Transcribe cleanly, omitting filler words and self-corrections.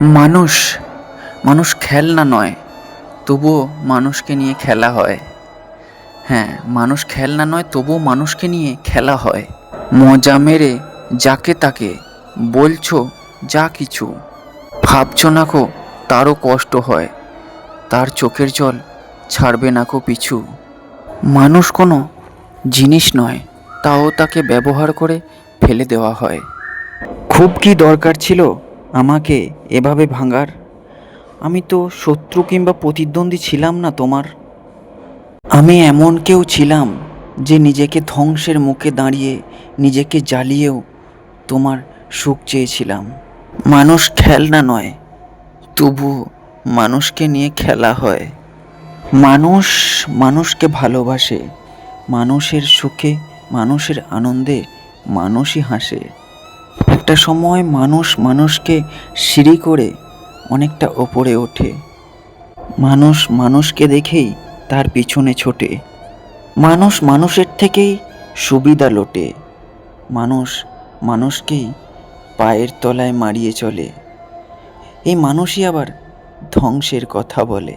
মানুষ মানুষ খেলনা নয়, তবুও মানুষকে নিয়ে খেলা হয়। হ্যাঁ, মানুষ খেলনা নয়, তবুও মানুষকে নিয়ে খেলা হয়। মজা মেরে যাকে তাকে বলছো যা কিছু, ভাবছো না কো তারও কষ্ট হয়, তার চোখের জল ছাড়বে না কো পিছু। মানুষ কোনো জিনিস নয়, তাও তাকে ব্যবহার করে ফেলে দেওয়া হয়। খুব কি দরকার ছিল আমাকে এভাবে ভাঙার? আমি তো শত্রু কিংবা প্রতিদ্বন্দ্বী ছিলাম না তোমার। আমি এমন কেউ ছিলাম যে নিজেকে ধ্বংসের মুখে দাঁড়িয়ে নিজেকে জ্বালিয়েও তোমার সুখ চেয়েছিলাম। মানুষ খেলনা নয়, তবু মানুষকে নিয়ে খেলা হয়। মানুষ মানুষকে ভালোবাসে, মানুষের সুখে মানুষের আনন্দে মানুষই হাসে। একটা সময় মানুষ মানুষকে সিঁড়ি করে অনেকটা ওপরে ওঠে। মানুষ মানুষকে দেখেই তার পিছনে ছোটে। মানুষ মানুষের থেকেই সুবিধা লোটে। মানুষ মানুষকেই পায়ের তলায় মারিয়ে চলে। এই মানুষই আবার ধ্বংসের কথা বলে।